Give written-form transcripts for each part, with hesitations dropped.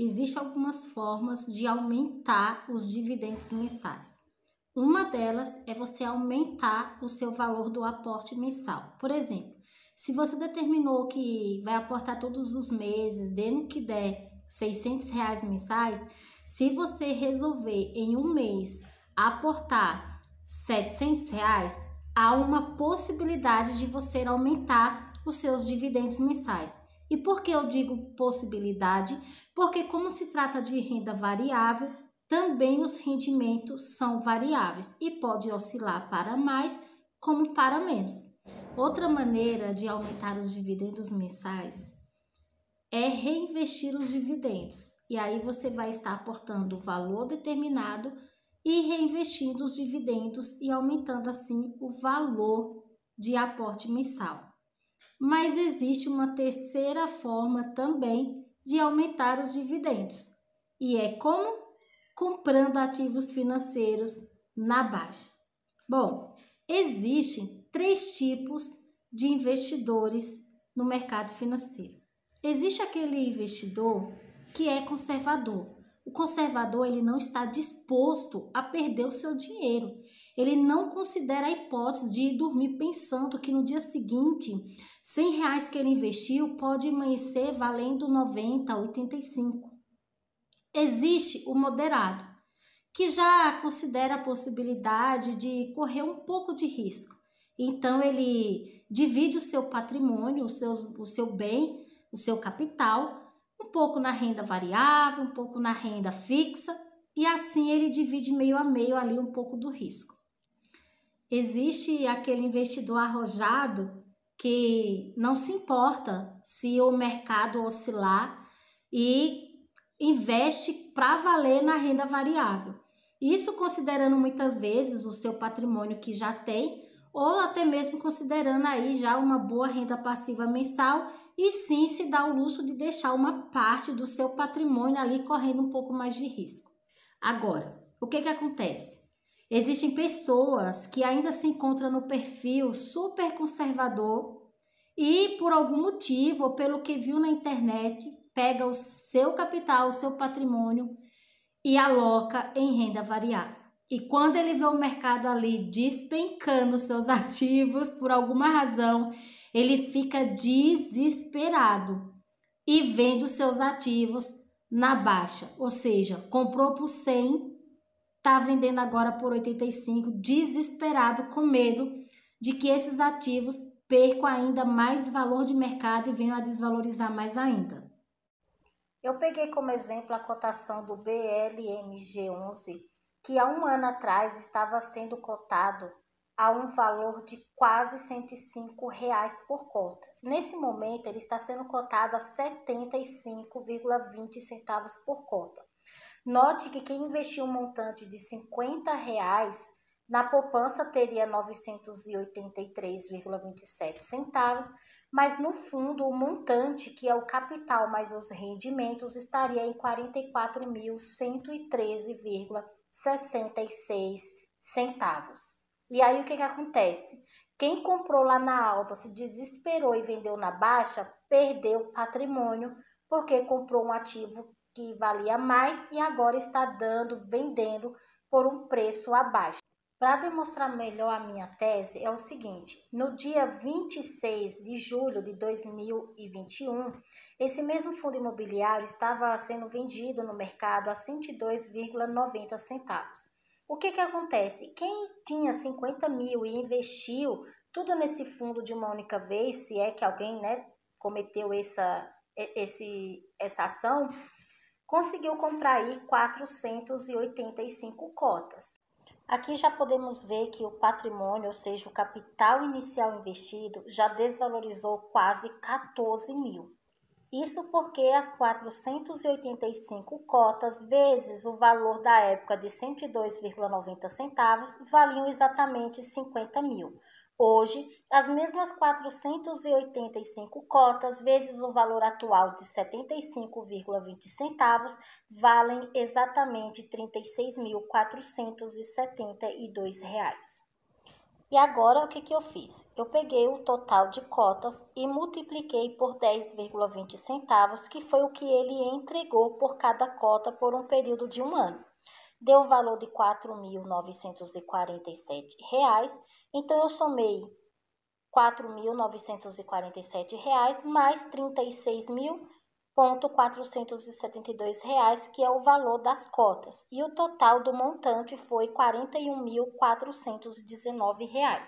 existem algumas formas de aumentar os dividendos mensais. Uma delas é você aumentar o seu valor do aporte mensal. Por exemplo, se você determinou que vai aportar todos os meses, dando que der R$ 600 mensais, se você resolver em um mês aportar R$ 700, há uma possibilidade de você aumentar os seus dividendos mensais. E por que eu digo possibilidade? Porque como se trata de renda variável, também os rendimentos são variáveis e pode oscilar para mais como para menos. Outra maneira de aumentar os dividendos mensais é reinvestir os dividendos. E aí você vai estar aportando o valor determinado e reinvestindo os dividendos e aumentando assim o valor de aporte mensal. Mas existe uma terceira forma também de aumentar os dividendos. E é como? Comprando ativos financeiros na baixa. Bom, existem 3 tipos de investidores no mercado financeiro. Existe aquele investidor que é conservador. O conservador, ele não está disposto a perder o seu dinheiro. Ele não considera a hipótese de ir dormir pensando que no dia seguinte, R$ 100 que ele investiu pode amanhecer valendo 90, 85. Existe o moderado, que já considera a possibilidade de correr um pouco de risco. Então, ele divide o seu patrimônio, o seu bem, o seu capital, um pouco na renda variável, um pouco na renda fixa, e assim ele divide meio a meio ali um pouco do risco. Existe aquele investidor arrojado que não se importa se o mercado oscilar e investe para valer na renda variável. Isso considerando muitas vezes o seu patrimônio que já tem, ou até mesmo considerando aí já uma boa renda passiva mensal, e sim se dá o luxo de deixar uma parte do seu patrimônio ali correndo um pouco mais de risco. Agora, o que acontece? Existem pessoas que ainda se encontram no perfil super conservador e por algum motivo, ou pelo que viu na internet, pega o seu capital, o seu patrimônio e aloca em renda variável. E quando ele vê o mercado ali despencando seus ativos por alguma razão, ele fica desesperado e vende os seus ativos na baixa. Ou seja, comprou por 100, está vendendo agora por 85, desesperado, com medo de que esses ativos percam ainda mais valor de mercado e venham a desvalorizar mais ainda. Eu peguei como exemplo a cotação do BLMG11, que há um ano atrás estava sendo cotado a um valor de quase R$ 105 por cota. Nesse momento, ele está sendo cotado a 75,20 centavos por cota. Note que quem investiu um montante de R$ 50, na poupança teria 983,27 centavos, mas no fundo o montante, que é o capital mais os rendimentos, estaria em 44.113,66 centavos. E aí o que acontece? Quem comprou lá na alta, se desesperou e vendeu na baixa, perdeu patrimônio, porque comprou um ativo que valia mais e agora está vendendo por um preço abaixo. Para demonstrar melhor a minha tese, é o seguinte: no dia 26 de julho de 2021, esse mesmo fundo imobiliário estava sendo vendido no mercado a 102,90 centavos. O que acontece? Quem tinha 50 mil e investiu tudo nesse fundo de uma única vez, se é que alguém cometeu essa ação, conseguiu comprar aí 485 cotas. Aqui já podemos ver que o patrimônio, ou seja, o capital inicial investido, já desvalorizou quase 14 mil. Isso porque as 485 cotas vezes o valor da época de 102,90 centavos valiam exatamente 50 mil. Hoje, as mesmas 485 cotas vezes o valor atual de 75,20 centavos valem exatamente R$ 36.472. E agora, o que eu fiz? Eu peguei o total de cotas e multipliquei por 10,20 centavos, que foi o que ele entregou por cada cota por um período de um ano. Deu o valor de R$ 4.947. Então, eu somei R$ 4.947 mais R$ 36.472, que é o valor das cotas. E o total do montante foi R$ 41.419.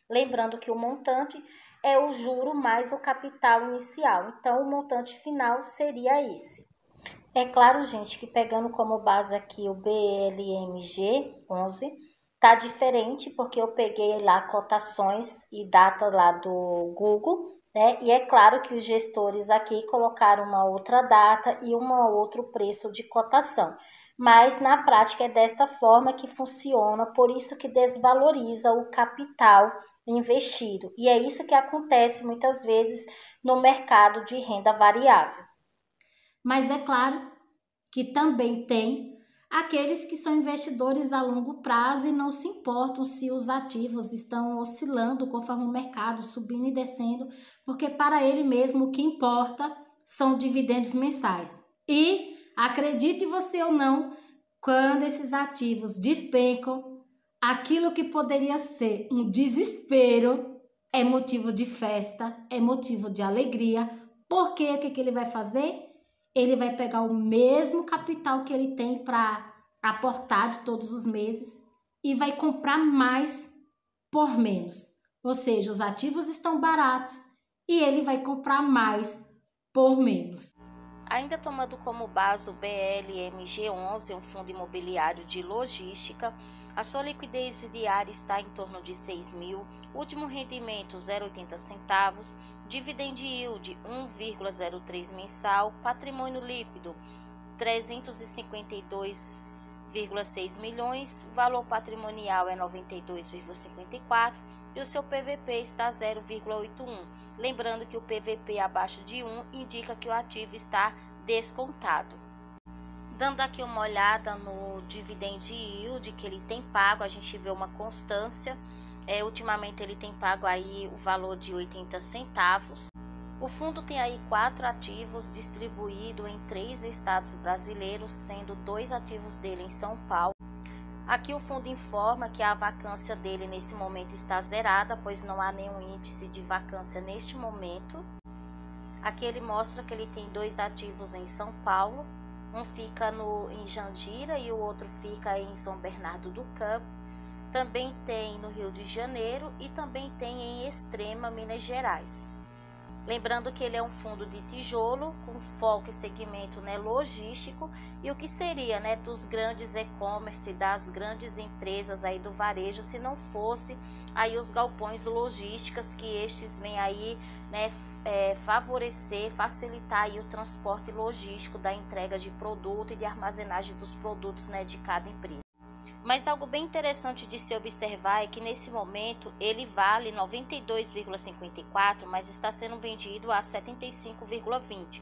Lembrando que o montante é o juro mais o capital inicial. Então, o montante final seria esse. É claro, gente, que pegando como base aqui o BLMG 11, tá diferente porque eu peguei lá cotações e data lá do Google, né? E é claro que os gestores aqui colocaram uma outra data e um outro preço de cotação. Mas na prática é dessa forma que funciona, por isso que desvaloriza o capital investido. E é isso que acontece muitas vezes no mercado de renda variável. Mas é claro que também tem aqueles que são investidores a longo prazo e não se importam se os ativos estão oscilando conforme o mercado, subindo e descendo, porque para ele mesmo o que importa são dividendos mensais. E, acredite você ou não, quando esses ativos despencam, aquilo que poderia ser um desespero é motivo de festa, é motivo de alegria, porque o que ele vai fazer? Ele vai pegar o mesmo capital que ele tem para aportar de todos os meses e vai comprar mais por menos. Ou seja, os ativos estão baratos e ele vai comprar mais por menos. Ainda tomando como base o BLMG11, um fundo imobiliário de logística, a sua liquidez diária está em torno de 6 mil, último rendimento 0,80 centavos, dividend yield 1,03 mensal, patrimônio líquido 352,6 milhões, valor patrimonial é 92,54 e o seu PVP está 0,81. Lembrando que o PVP abaixo de 1 indica que o ativo está descontado. Dando aqui uma olhada no dividend yield que ele tem pago, a gente vê uma constância. Ultimamente ele tem pago aí o valor de 80 centavos. O fundo tem aí 4 ativos distribuídos em 3 estados brasileiros, sendo 2 ativos dele em São Paulo. Aqui o fundo informa que a vacância dele nesse momento está zerada, pois não há nenhum índice de vacância neste momento. Aqui ele mostra que ele tem 2 ativos em São Paulo, um fica em Jandira e o outro fica em São Bernardo do Campo. Também tem no Rio de Janeiro e também tem em Extrema, Minas Gerais. Lembrando que ele é um fundo de tijolo com foco em segmento logístico e o que seria dos grandes e-commerce, das grandes empresas aí do varejo, se não fosse aí os galpões logísticos que estes vêm aí favorecer, facilitar aí o transporte logístico da entrega de produto e de armazenagem dos produtos de cada empresa. Mas algo bem interessante de se observar é que nesse momento ele vale 92,54, mas está sendo vendido a 75,20.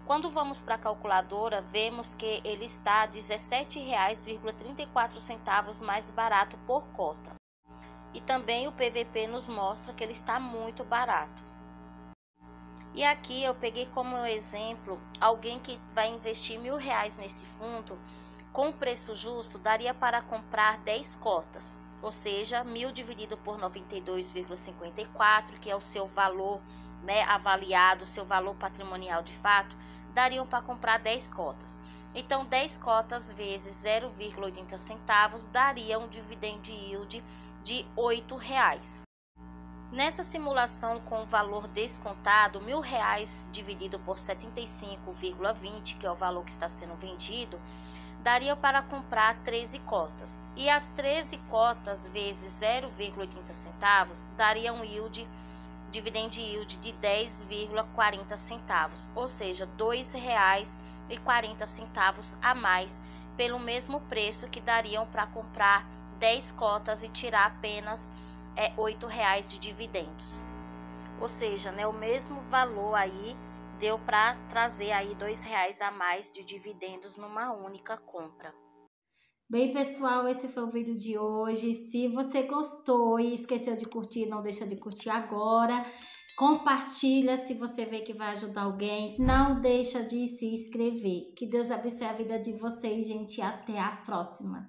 Quando vamos para a calculadora, vemos que ele está a R$ 17,34 mais barato por cota. E também o PVP nos mostra que ele está muito barato. E aqui eu peguei como exemplo alguém que vai investir R$1.000 nesse fundo. Com preço justo, daria para comprar 10 cotas, ou seja, 1.000 dividido por 92,54, que é o seu valor avaliado, seu valor patrimonial de fato, dariam para comprar 10 cotas. Então, 10 cotas vezes 0,80 centavos daria um dividend yield de R$ 8,00. Nessa simulação com o valor descontado, R$1.000 dividido por 75,20, que é o valor que está sendo vendido, daria para comprar 13 cotas. E as 13 cotas vezes 0,80 centavos daria um dividend yield de 10,40 centavos, ou seja, R$ 2,40 a mais pelo mesmo preço que dariam para comprar 10 cotas e tirar apenas R$ 8,00 de dividendos. Ou seja, o mesmo valor aí deu para trazer aí R$ 2,00 a mais de dividendos numa única compra. Bem, pessoal, esse foi o vídeo de hoje. Se você gostou e esqueceu de curtir, não deixa de curtir agora. Compartilha se você vê que vai ajudar alguém. Não deixa de se inscrever. Que Deus abençoe a vida de vocês, gente. Até a próxima.